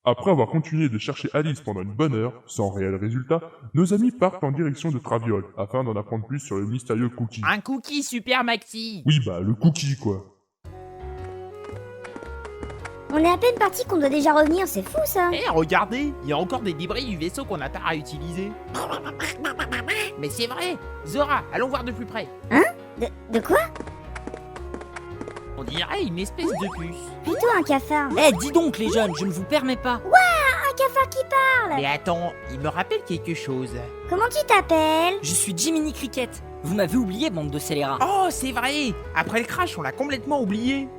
Après avoir continué de chercher Alice pendant une bonne heure, sans réel résultat, nos amis partent en direction de Traviole, afin d'en apprendre plus sur le mystérieux Cookie. Un cookie super maxi. Oui bah, le Cookie quoi. On est à peine parti qu'on doit déjà revenir, c'est fou ça. Eh, regardez, il y a encore des débris du vaisseau qu'on n'a pas réutilisé. Mais c'est vrai. Zora, allons voir de plus près. De quoi? On dirait une espèce de puce. Plutôt un cafard. Eh, dis donc les jeunes, je ne vous permets pas. Un cafard qui parle. Mais attends, il me rappelle quelque chose. Comment tu t'appelles? Je suis Jiminy Cricket. Vous m'avez oublié, bande de scélérats. Oh, c'est vrai. Après le crash, on l'a complètement oublié.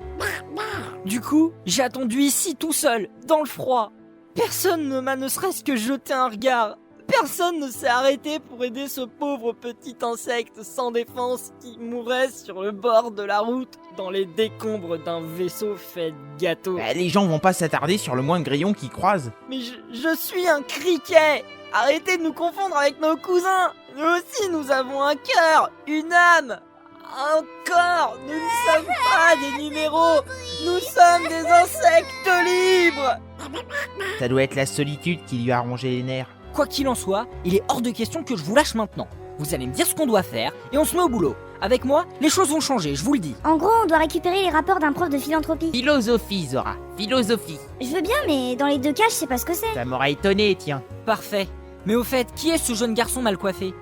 Du coup, j'ai attendu ici tout seul, dans le froid. Personne ne m'a ne serait-ce que jeté un regard. Personne ne s'est arrêté pour aider ce pauvre petit insecte sans défense qui mourait sur le bord de la route dans les décombres d'un vaisseau fait de gâteaux. Les gens vont pas s'attarder sur le moindre grillon qu'ils croisent. Mais je suis un criquet. Arrêtez de nous confondre avec nos cousins. Nous aussi, nous avons un cœur, une âme, un corps. Nous ne sommes pas des numéros. Nous sommes des insectes libres. Ça doit être la solitude qui lui a rongé les nerfs. Quoi qu'il en soit, il est hors de question que je vous lâche maintenant. Vous allez me dire ce qu'on doit faire et on se met au boulot. Avec moi, les choses vont changer, je vous le dis. En gros, on doit récupérer les rapports d'un prof de philanthropie. Philosophie, Zora. Philosophie. Je veux bien, mais dans les deux cas, je sais pas ce que c'est. Ça m'aurait étonné, tiens. Parfait. Mais au fait, qui est ce jeune garçon mal coiffé?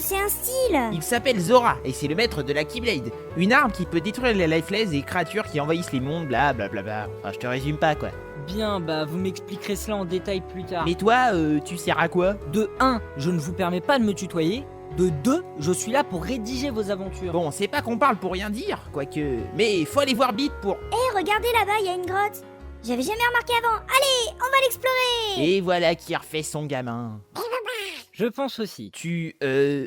C'est un style. Il s'appelle Zora et c'est le maître de la Keyblade. Une arme qui peut détruire les lifeless et créatures qui envahissent les mondes, blablabla. Enfin, je te résume pas, quoi. Bien, bah vous m'expliquerez cela en détail plus tard. Mais toi, tu sers à quoi? De 1, je ne vous permets pas de me tutoyer. De 2, je suis là pour rédiger vos aventures. Bon, c'est pas qu'on parle pour rien dire, quoique... Mais faut aller voir Beat pour... Regardez là-bas, il y a une grotte. J'avais jamais remarqué avant. Allez, on va l'explorer. Et voilà qui refait son gamin. Je pense aussi.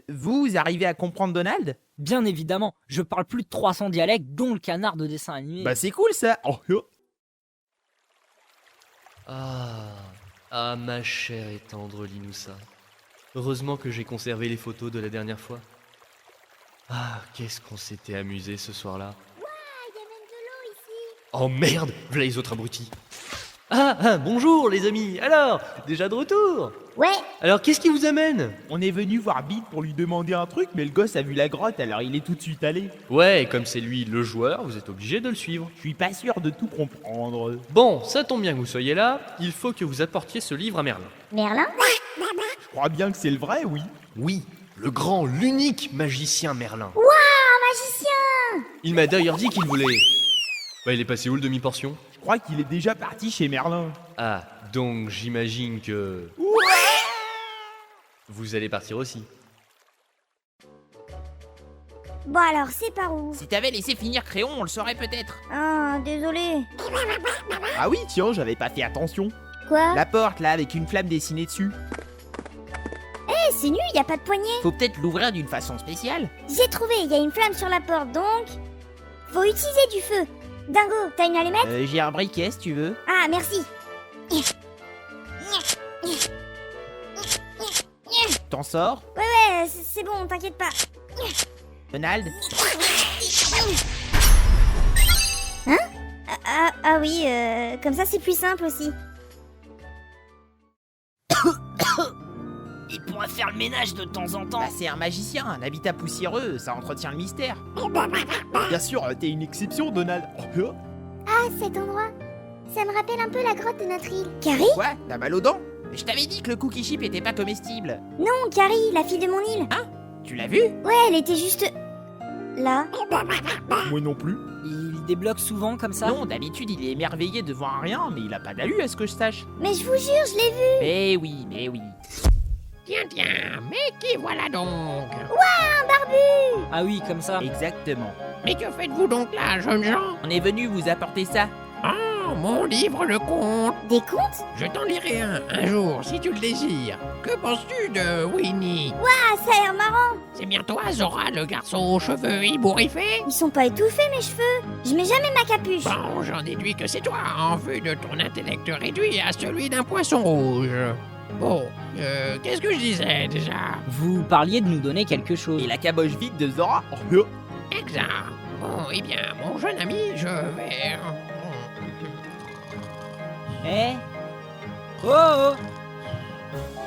Vous arrivez à comprendre Donald? Bien évidemment, je parle plus de 300 dialectes, dont le canard de dessin animé. Bah c'est cool ça. Ah, ma chère et tendre Linoussa. Heureusement que j'ai conservé les photos de la dernière fois. Ah, qu'est-ce qu'on s'était amusé ce soir-là. Il y a même de l'eau ici. Oh merde, voilà les autres abrutis. Bonjour les amis, alors, déjà de retour? Ouais, Alors qu'est-ce qui vous amène? On est venu voir Beat pour lui demander un truc, mais le gosse a vu la grotte, alors il est tout de suite allé. Ouais, comme c'est lui le joueur, vous êtes obligé de le suivre. Je suis pas sûr de tout comprendre. Bon, ça tombe bien que vous soyez là, il faut que vous apportiez ce livre à Merlin. Merlin. Je crois bien que c'est le vrai, oui. Oui, le grand, l'unique magicien Merlin. Un magicien. Il m'a d'ailleurs dit qu'il voulait... Bah il est passé où le demi-portion? Je crois qu'il est déjà parti chez Merlin. Ah, donc j'imagine que... Vous allez partir aussi. Bon alors, c'est par où? Si t'avais laissé finir Crayon, on le saurait peut-être. Ah, désolé. Ah oui, tiens, j'avais pas fait attention. Quoi? La porte, là, avec une flamme dessinée dessus. C'est nul, y a pas de poignée. Faut peut-être l'ouvrir d'une façon spéciale. J'ai trouvé, y a une flamme sur la porte, donc... Faut utiliser du feu. Dingo, t'as une allumette? J'ai un briquet, si tu veux. Ah, merci. T'en sors, Ouais, c'est bon, t'inquiète pas. Donald? Ah oui, comme ça c'est plus simple aussi. Il pourra faire le ménage de temps en temps. Bah, c'est un magicien, un habitat poussiéreux, ça entretient le mystère. Bien sûr, t'es une exception, Donald. Ah, cet endroit, ça me rappelle un peu la grotte de notre île. Carrie? Quoi? T'as mal aux dents? Je t'avais dit que le cookie chip était pas comestible. Non, Carrie, la fille de mon île. Tu l'as vu? Ouais, elle était juste... là. Moi non plus. Il débloque souvent comme ça. Non, d'habitude, il est émerveillé devant un rien, mais il a pas d'alu à ce que je sache. Mais je vous jure, je l'ai vu. Mais oui, mais oui. Tiens, mais qui voilà donc? Un barbu. Ah oui, comme ça. Exactement. Mais que faites-vous donc là, jeunes gens? On est venu vous apporter ça. Oh, mon livre le conte. Des contes? Je t'en lirai un jour, si tu le désires. Que penses-tu de Winnie? Ah, ça a l'air marrant. C'est bien toi, Zora, le garçon aux cheveux ébouriffés? Ils sont pas étouffés, mes cheveux. Je mets jamais ma capuche. Bon, j'en déduis que c'est toi, en vue de ton intellect réduit à celui d'un poisson rouge. Bon, qu'est-ce que je disais déjà? Vous parliez de nous donner quelque chose. Et la caboche vide de Zora. Exact. Bon, eh bien, mon jeune ami, je vais... Eh, Oh oh.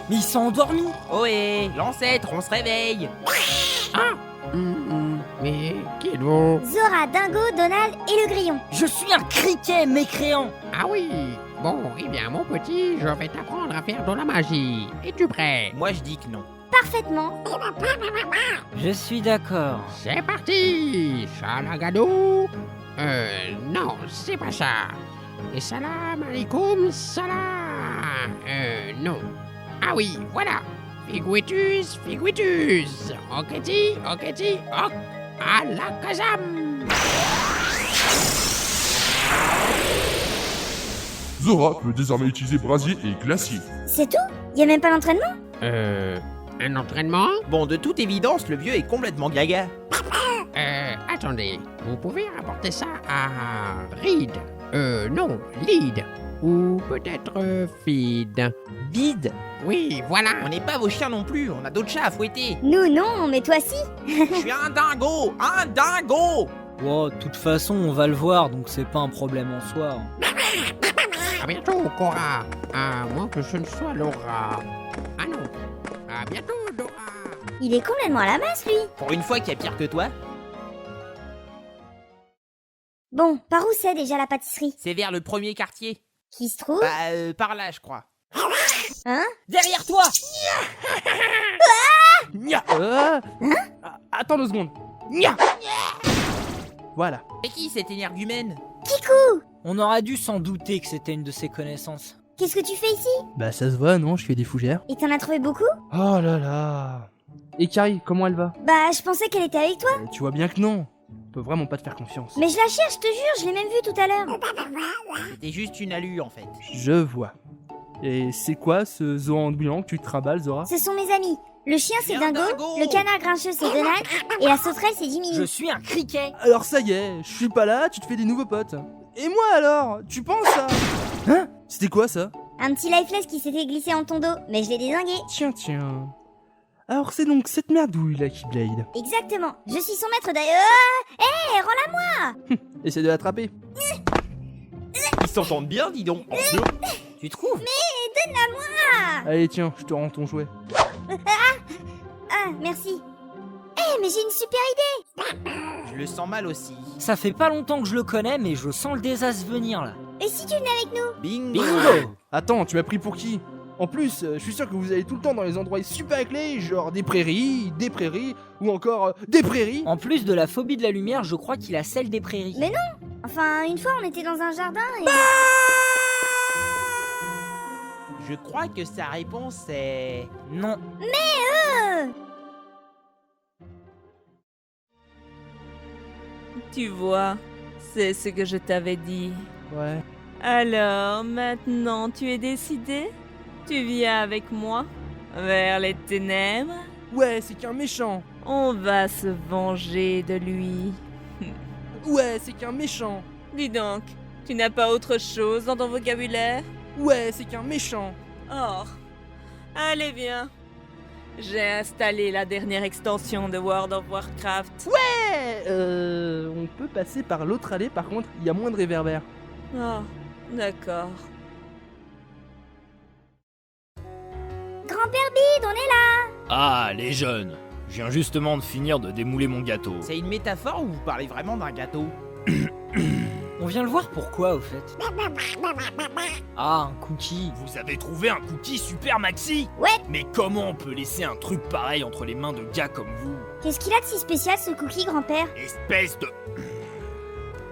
Mais ils sont endormis. Ohé, l'ancêtre, on se réveille. Mais qui êtes-vous? Zora, Dingo, Donald et le grillon. Je suis un criquet mécréant. Ah oui. Bon, eh bien, mon petit, je vais t'apprendre à faire de la magie. Es-tu prêt? Moi je dis que non. Parfaitement. Je suis d'accord. C'est parti. Shalagado. Non, c'est pas ça. Et salam alaikum salam. Non. Ah oui, voilà. Figuitus, figuitus. Oketi, oketi, ok. Alakazam. Zora peut désormais utiliser brasier et glacier. C'est tout? Y a même pas d'entraînement? Un entraînement? Bon, de toute évidence, le vieux est complètement gaga. Attendez. Vous pouvez rapporter ça à Reed. Non, Lead. Ou peut-être Feed. Bide. Oui, voilà. On n'est pas vos chiens non plus, on a d'autres chats à fouetter. Nous non, mais toi si. Je suis un dingo. Oh, de toute façon, on va le voir, donc c'est pas un problème en soi. À bientôt, Cora. À moins que ce ne soit Laura. Ah non. À bientôt, Dora. Il est complètement à la masse lui. Pour une fois qu'il y a pire que toi, Bon, par où c'est déjà la pâtisserie? c'est vers le premier quartier. Qui se trouve? Bah, par là, je crois. Hein? Derrière toi. Nya Attends 2 secondes. Nya Voilà. C'est qui cet énergumène? Kikou! On aurait dû s'en douter que c'était une de ses connaissances. Qu'est-ce que tu fais ici? Bah ça se voit, non? Je fais des fougères. Et t'en as trouvé beaucoup? Oh là là. Et Carrie, comment elle va? Bah, je pensais qu'elle était avec toi. Tu vois bien que non. On peut vraiment pas te faire confiance. Mais je la cherche, je te jure, je l'ai même vue tout à l'heure. C'était juste une alu en fait. Je vois. Et c'est quoi ce zoo ambulant que tu te trimbales, Zora? Ce sont mes amis. Le chien c'est Viens, Dingo, Dingo. le canard grincheux c'est Donald, et la sauterelle c'est Jimmy. Je suis un criquet. Alors ça y est, je suis pas là, tu te fais des nouveaux potes. Et moi alors? Tu penses à... Hein? C'était quoi ça? Un petit lifeless qui s'était glissé en ton dos, mais je l'ai dézingué. Tiens. Alors c'est donc cette merdouille la Keyblade. Exactement. Je suis son maître d'ailleurs. Hé, rends-la-moi. Essaie de l'attraper. Ils s'entendent bien, dis donc. En deux. Tu trouves? Allez tiens, je te rends ton jouet. Ah, merci. Hé, mais j'ai une super idée. Je le sens mal aussi. Ça fait pas longtemps que je le connais, mais je sens le désastre venir là. Et si tu venais avec nous? Bingo. Bingo. Attends, tu m'as pris pour qui? En plus, je suis sûr que vous allez tout le temps dans les endroits super éclairés, genre des prairies, ou encore des prairies. En plus de la phobie de la lumière, je crois qu'il a celle des prairies. Mais Enfin, une fois on était dans un jardin et... Je crois que sa réponse est... Non. Tu vois, c'est ce que je t'avais dit. Ouais. Alors, maintenant, tu es décidé? Tu viens avec moi vers les ténèbres? Ouais, c'est qu'un méchant. On va se venger de lui. Ouais, c'est qu'un méchant. Dis donc, tu n'as pas autre chose dans ton vocabulaire? Ouais, c'est qu'un méchant. Oh, allez viens. J'ai installé la dernière extension de World of Warcraft. On peut passer par l'autre allée, par contre, il y a moins de réverbère. Oh, d'accord. Grand-père Bide, on est là. Ah, les jeunes. Je viens justement de finir de démouler mon gâteau. C'est une métaphore ou vous parlez vraiment d'un gâteau? On vient le voir pourquoi au fait? Ah, un cookie. Vous avez trouvé un cookie super maxi? Ouais. Mais comment on peut laisser un truc pareil entre les mains de gars comme vous? Qu'est-ce qu'il a de si spécial ce cookie, grand-père? Espèce de...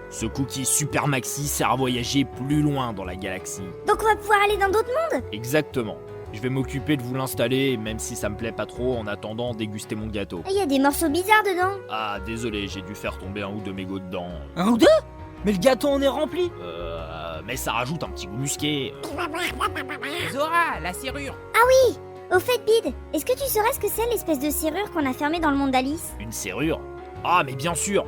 Ce cookie super maxi sert à voyager plus loin dans la galaxie. Donc on va pouvoir aller dans d'autres mondes? Exactement. Je vais m'occuper de vous l'installer, même si ça me plaît pas trop, en attendant déguster mon gâteau. Il y a des morceaux bizarres dedans. Ah, désolé, j'ai dû faire tomber un ou deux mégots dedans. Un ou deux? Mais le gâteau en est rempli. Mais ça rajoute un petit goût musqué. Zora, la serrure. Au fait, Bide, est-ce que tu saurais ce que c'est l'espèce de serrure qu'on a fermée dans le monde d'Alice? Une serrure? Ah, mais bien sûr.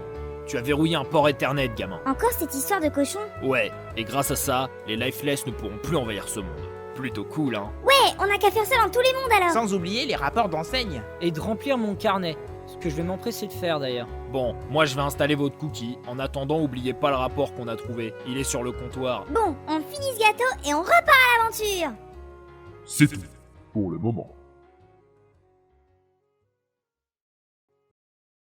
Tu as verrouillé un port Ethernet, gamin. Encore cette histoire de cochon? Ouais, et grâce à ça, les Lifeless ne pourront plus envahir ce monde. Plutôt cool, hein. Ouais, on a qu'à faire ça dans tous les mondes alors. Sans oublier les rapports d'enseigne. Et de remplir mon carnet. Ce que je vais m'empresser de faire d'ailleurs. Bon, moi je vais installer votre cookie. En attendant, oubliez pas le rapport qu'on a trouvé. Il est sur le comptoir. Bon, on finit ce gâteau et on repart à l'aventure. C'est tout pour le moment.